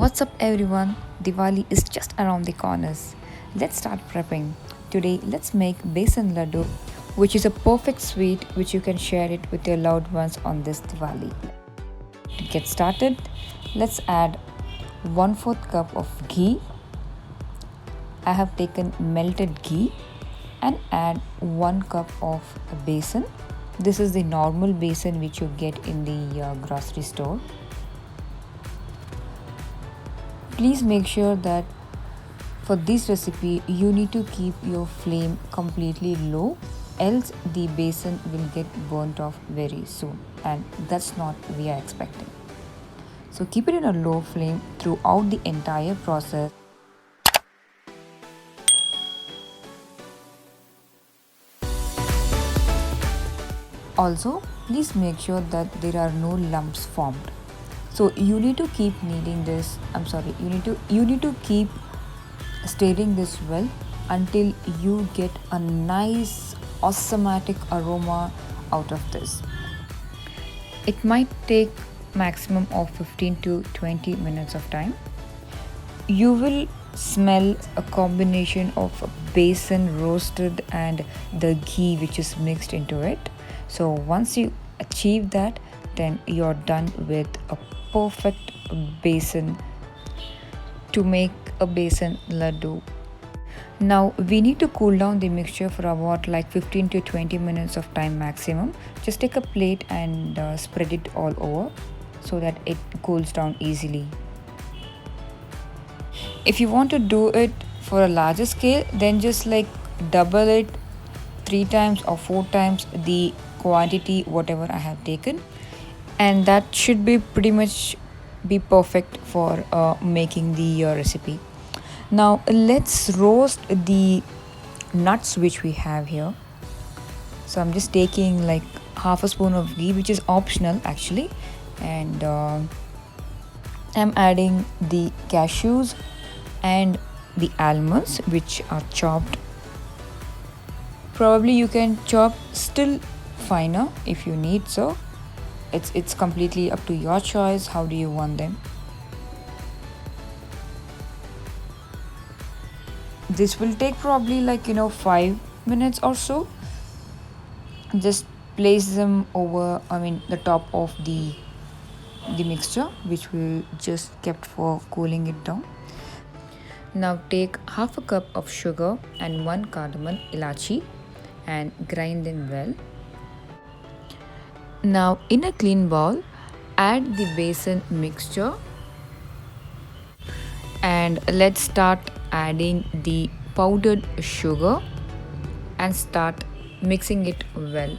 What's up everyone? Diwali is just around the corners. Let's start prepping. Today let's make besan laddu, which is a perfect sweet which you can share it with your loved ones on this Diwali. To get started, let's add 1/4 cup of ghee. I have taken melted ghee and add 1 cup of besan. This is the normal besan which you get in the grocery store. Please make sure that for this recipe you need to keep your flame completely low, else the besan will get burnt off very soon, and that's not we are expecting. So keep it in a low flame throughout the entire process. Also, please make sure that there are no lumps formed. So you need to keep kneading this. You need to keep stirring this well until you get a nice aromatic aroma out of this. It might take maximum of 15 to 20 minutes of time. You will smell a combination of besan roasted and the ghee which is mixed into it. So once you achieve that, then you're done with a perfect besan to make a besan laddu. Now we need to cool down the mixture for about like 15 to 20 minutes of time maximum. Just take a plate and spread it all over so that it cools down easily. If you want to do it for a larger scale, then just like double it 3 times or 4 times the quantity whatever I have taken, and that should be pretty much be perfect for making the recipe. Now let's roast the nuts which we have here. So I'm just taking like half a spoon of ghee, which is optional actually, and I'm adding the cashews and the almonds which are chopped. Probably you can chop still finer if you need, so it's completely up to your choice how do you want them. This will take probably like 5 minutes or so. Just place them over the top of the mixture which we just kept for cooling it down. Now take half a cup of sugar and 1 cardamom ilachi and grind them well. Now in a clean bowl, add the besan mixture and let's start adding the powdered sugar and start mixing it well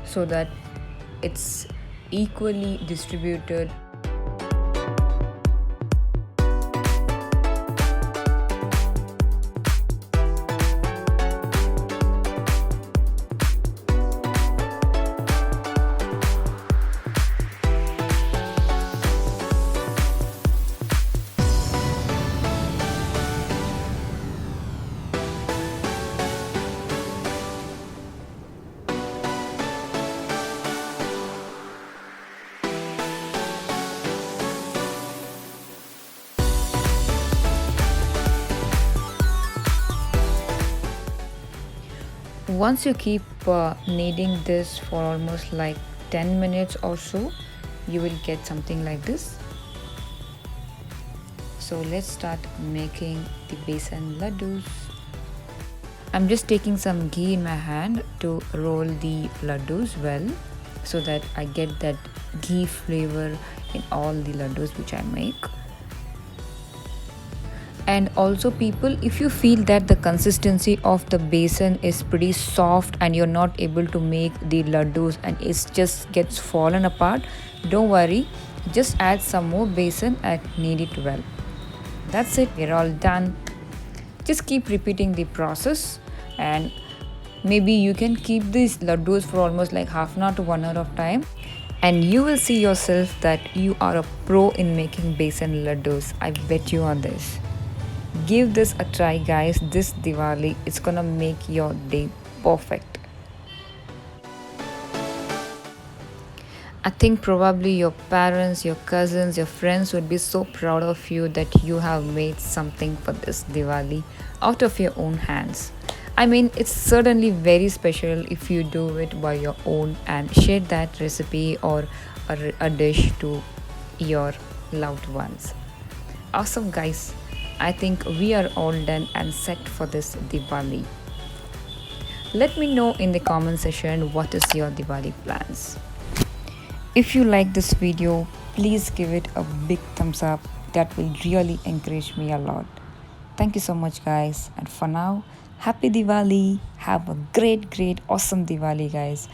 so that it's equally distributed. Once you keep kneading this for almost like 10 minutes or so, you will get something like this. So let's start making the besan laddus. I'm just taking some ghee in my hand to roll the laddus well so that I get that ghee flavor in all the laddus which I make. And also people, if you feel that the consistency of the besan is pretty soft and you're not able to make the laddus and it just gets fallen apart, don't worry, just add some more besan and knead it well. That's it, we're all done. Just keep repeating the process, and maybe you can keep these laddus for almost like half an hour to 1 hour of time, and you will see yourself that you are a pro in making besan laddus. I bet you on this. Give this a try guys this Diwali. It's gonna make your day perfect. I think probably your parents, your cousins, your friends would be so proud of you that you have made something for this Diwali out of your own hands. I mean, it's certainly very special if you do it by your own and share that recipe or a dish to your loved ones. Awesome, guys. I think we are all done and set for this Diwali. Let me know in the comment section what is your Diwali plans. If you like this video, please give it a big thumbs up. That will really encourage me a lot. Thank you so much, guys. And for now, happy Diwali. Have a great, awesome Diwali, guys.